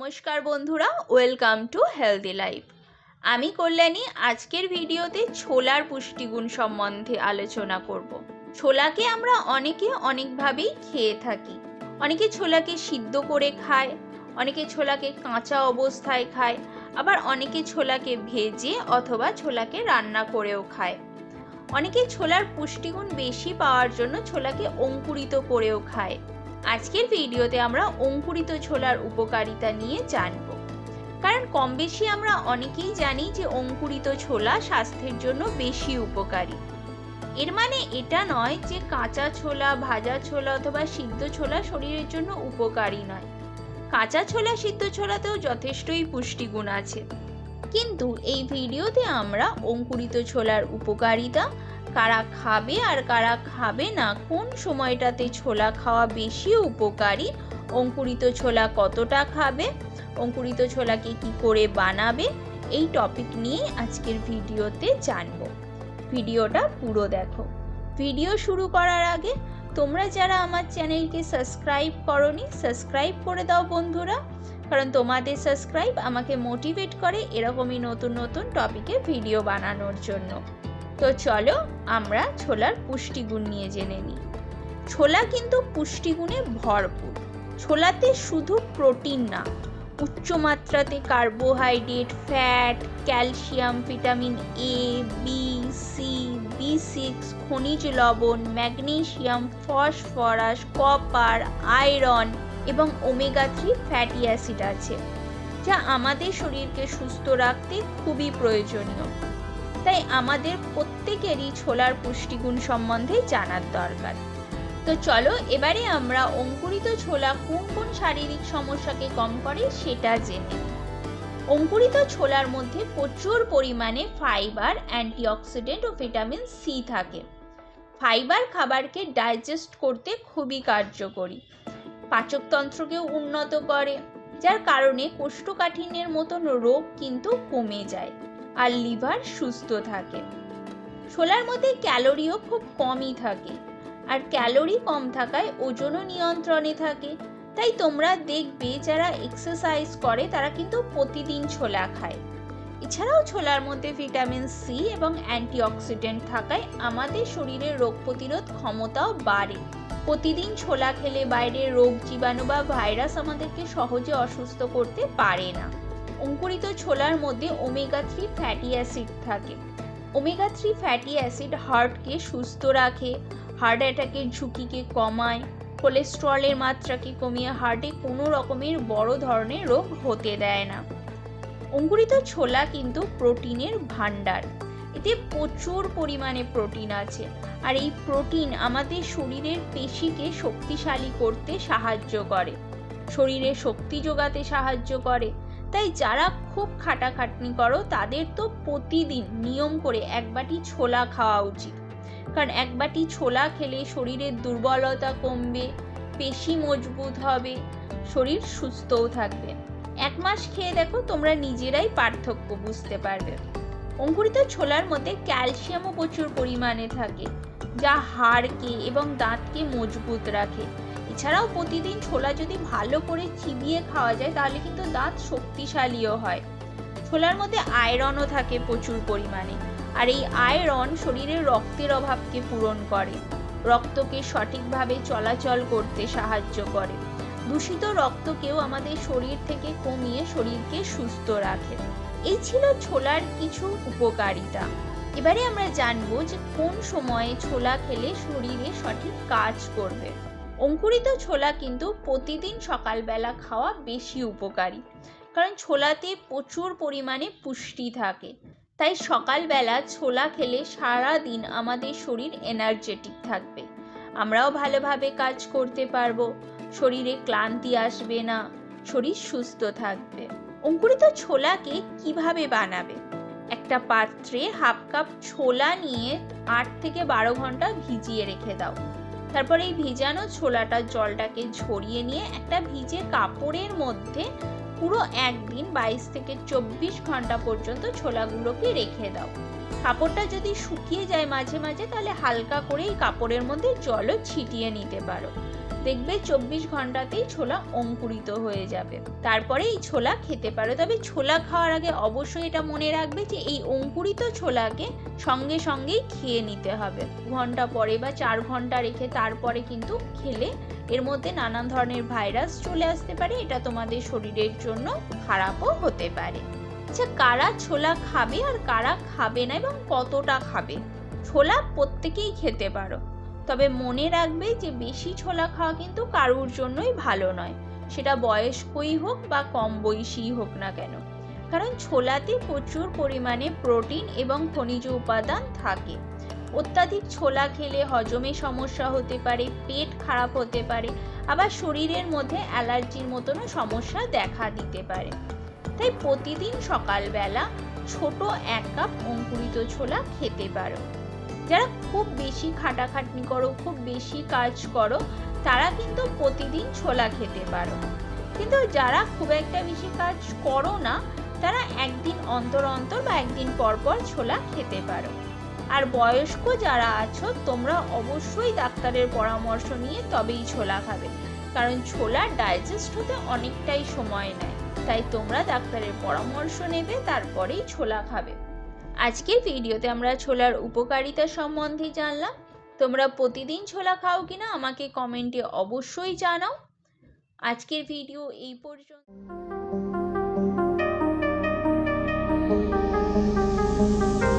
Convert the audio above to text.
নমস্কার বন্ধুরা, welcome to healthy life. আমি কল্যাণী। আজকের ভিডিওতে ছোলার পুষ্টিগুণ সম্বন্ধে আলোচনা করব। ছোলাকে আমরা অনেকে অনেকভাবেই খেয়ে থাকি। অনেকে ছোলাকে সিদ্ধ করে খায়, অনেকে ছোলাকে কাঁচা অবস্থায় খায়, আবার অনেকে ছোলাকে ভেজে অথবা ছোলাকে রান্না করেও খায়। অনেকে ছোলার পুষ্টিগুণ বেশি পাওয়ার জন্য ছোলাকে অঙ্কুরিত করেও খায়। আজকের ভিডিওতে আমরা অঙ্কুরিত ছোলার উপকারিতা নিয়ে জানব। কারণ কম বেশি আমরা অনেকেই জানি যে অঙ্কুরিত ছোলা স্বাস্থ্যের জন্য বেশি উপকারী। এর মানে এটা নয় যে কাঁচা ছোলা, ভাজা ছোলা অথবা সিদ্ধ ছোলা শরীরের জন্য উপকারী নয়। কাঁচা ছোলা, সিদ্ধ ছোলাতেও যথেষ্টই পুষ্টিগুণ আছে। কিন্তু এই ভিডিওতে আমরা অঙ্কুরিত ছোলার উপকারিতা, কারা খাবে আর কারা খাবে না, কোন সময়টাতে ছোলা খাওয়া বেশি উপকারী, অঙ্কুরিত ছোলা কতটা খাবে, অঙ্কুরিত ছোলাকে কি করে বানাবে, এই টপিক নিয়ে আজকের ভিডিওতে জানব। ভিডিওটা পুরো দেখো। ভিডিও শুরু করার আগে তোমরা যারা আমার চ্যানেলকে সাবস্ক্রাইব করোনি, সাবস্ক্রাইব করে দাও বন্ধুরা, কারণ তোমাদের সাবস্ক্রাইব আমাকে মোটিভেট করে এরকমই নতুন নতুন টপিকে ভিডিও বানানোর জন্য। তো চলো আমরা ছোলার পুষ্টিগুণ নিয়ে জেনে নিই। ছোলা কিন্তু পুষ্টিগুণে ভরপুর। ছোলাতে শুধু প্রোটিন না, উচ্চ মাত্রাতে carbohydrate, fat, calcium, vitamin A, B, C, বি6, খনিজ লবণ, ম্যাগনেসিয়াম, ফসফরাস, কপার, আয়রন এবং ওমেগা 3 ফ্যাটি অ্যাসিড আছে, যা আমাদের শরীরকে সুস্থ রাখতে খুবই প্রয়োজনীয়। তাই আমাদের প্রত্যেকেরই ছোলার পুষ্টিগুণ সম্বন্ধে জানার দরকার। তো চলো এবারে আমরা অঙ্কুরিত ছোলা কোন কোন শারীরিক সমস্যাকে কম করে সেটা জেনে নিই। অঙ্কুরিত ছোলার মধ্যে প্রচুর পরিমাণে ফাইবার, অ্যান্টিঅক্সিডেন্ট ও ভিটামিন সি থাকে। ফাইবার খাবারকে ডাইজেস্ট করতে খুবই কার্যকরী, পাচকতন্ত্রকেও উন্নত করে, যার কারণে কোষ্ঠকাঠিন্যের মতন রোগ কিন্তু কমে যায় আর লিভার সুস্থ থাকে। ছোলার মধ্যে ক্যালোরিও খুব কমই থাকে, আর ক্যালোরি কম থাকায় ওজনও নিয়ন্ত্রণে থাকে। তাই তোমরা দেখবে যারা এক্সারসাইজ করে তারা কিন্তু প্রতিদিন ছোলা খায়। এছাড়াও ছোলার মধ্যে ভিটামিন সি এবং অ্যান্টিঅক্সিডেন্ট থাকায় আমাদের শরীরের রোগ প্রতিরোধ ক্ষমতাও বাড়ে। প্রতিদিন ছোলা খেলে বাইরের রোগ জীবাণু বা ভাইরাস আমাদেরকে সহজে অসুস্থ করতে পারে না। অঙ্কুরিত ছোলার মধ্যে ওমেগা 3 ফ্যাটি অ্যাসিড থাকে। ওমেগা 3 ফ্যাটি অ্যাসিড হার্টকে সুস্থ রাখে, হার্ট অ্যাটাকের ঝুঁকিকে কমায়, কোলেস্টেরলের মাত্রাকে কমিয়ে হার্টে কোনো রকমের বড় ধরনের রোগ হতে দেয় না। অঙ্কুরিত ছোলা কিন্তু প্রোটিনের ভাণ্ডার। এতে প্রচুর পরিমাণে প্রোটিন আছে, আর এই প্রোটিন আমাদের শরীরের পেশিকে শক্তিশালী করতে সাহায্য করে, শরীরে শক্তি যোগাতে সাহায্য করে। তাই যারা খুব খাটাখাটনি করো তাদের তো প্রতিদিন নিয়ম করে এক বাটি ছোলা খাওয়া উচিত। কারণ এক বাটি ছোলা খেলে শরীরের দুর্বলতা কমবে, পেশি মজবুত হবে, শরীর সুস্থও থাকবে। এক মাস খেয়ে দেখো, তোমরা নিজেরাই পার্থক্য বুঝতে পারবে। অঙ্কুরিত ছোলার মধ্যে ক্যালসিয়ামও প্রচুর পরিমাণে থাকে, যা হাড়কে এবং দাঁতকে মজবুত রাখে। এছাড়াও প্রতিদিন ছোলা যদি ভালো করে চিবিয়ে খাওয়া যায় তাহলে কিন্তু দাঁত শক্তিশালীও হয়। ছোলার মধ্যে আয়রনও থাকে প্রচুর পরিমাণে, আর এই আয়রন শরীরের রক্তের অভাবকে পূরণ করে, রক্তকে সঠিকভাবে চলাচল করতে সাহায্য করে, দূষিত রক্তকেও আমাদের শরীর থেকে কমিয়ে শরীরকে সুস্থ রাখে। এই ছিল ছোলার কিছু উপকারিতা। এবারে আমরা জানবো যে কোন সময়ে ছোলা খেলে শরীরে সঠিক কাজ করবে। অঙ্কুরিত ছোলা কিন্তু প্রতিদিন সকালবেলা খাওয়া বেশি উপকারী, কারণ ছোলাতে প্রচুর পরিমাণে পুষ্টি থাকে। তাই সকালবেলা ছোলা খেলে সারা দিন আমাদের শরীর এনার্জেটিক থাকবে, আমরাও ভালোভাবে কাজ করতে পারবো, শরীরে ক্লান্তি আসবে না, শরীর সুস্থ থাকবে। অঙ্কুরিত ছোলাকে কিভাবে বানাবে? একটা পাত্রে হাফ কাপ ছোলা নিয়ে 8 থেকে 12 ঘন্টা ভিজিয়ে রেখে দাও। তারপর এই ভিজানো ছোলাটার জলটাকে ঝরিয়ে নিয়ে একটা ভিজে কাপড়ের মধ্যে পুরো একদিন 22 থেকে 24 ঘন্টা পর্যন্ত ছোলাগুলোকে রেখে দাও। কাপড়টা যদি শুকিয়ে যায় মাঝে মাঝে তাহলে হালকা করে এই কাপড়ের মধ্যে জলও ছিটিয়ে নিতে পারো। দেখবে 24 ঘন্টাতেই ছোলা অঙ্কুরিত হয়ে যাবে। তারপরে এই ছোলা খেতে পারো। তবে ছোলা খাওয়ার আগে অবশ্যই এটা মনে রাখবে যে এই অঙ্কুরিত ছোলাকে সঙ্গে সঙ্গেই খেয়ে নিতে হবে। ঘন্টা পরে বা 4 ঘন্টা রেখে তারপরে কিন্তু খেলে এর মধ্যে নানান ধরনের ভাইরাস চলে আসতে পারে, এটা তোমাদের শরীরের জন্য খারাপও হতে পারে। আচ্ছা, কারা ছোলা খাবে আর কারা খাবে না এবং কতটা খাবে? ছোলা প্রত্যেকেই খেতে পারো, তবে মনে রাখবে যে বেশি ছোলা খাওয়া কিন্তু কারোর জন্যই ভালো নয়, সেটা বয়স্কই হোক বা কম বয়সীই হোক না কেন। কারণ ছোলাতে প্রচুর পরিমাণে প্রোটিন এবং খনিজ উপাদান থাকে। অত্যাধিক ছোলা খেলে হজমে সমস্যা হতে পারে, পেট খারাপ হতে পারে, আবার শরীরের মধ্যে অ্যালার্জির মতনও সমস্যা দেখা দিতে পারে। তাই প্রতিদিন সকালবেলা ছোট 1 কাপ অঙ্কুরিত ছোলা খেতে পারো। যারা খুব বেশি খাটাখাটনি করো, খুব বেশি কাজ করো, তারা কিন্তু প্রতিদিন ছোলা খেতে পারো। কিন্তু যারা খুব একটা বেশি কাজ করো না, তারা একদিন অন্তর অন্তর বা একদিন পর পর ছোলা খেতে পারো। আর বয়স্ক যারা আছো, তোমরা অবশ্যই ডাক্তারের পরামর্শ নিয়ে তবেই ছোলা খাবে, কারণ ছোলা ডাইজেস্ট হতে অনেকটাই সময় নেয়। তাই তোমরা ডাক্তারের পরামর্শ নেবে, তারপরেই ছোলা খাবে। আজকের ভিডিওতে আমরা ছোলার উপকারিতা সম্বন্ধে জানলাম। তোমরা প্রতিদিন ছোলা খাও কিনা আমাকে কমেন্টে অবশ্যই জানাও। আজকের ভিডিও এই পর্যন্ত।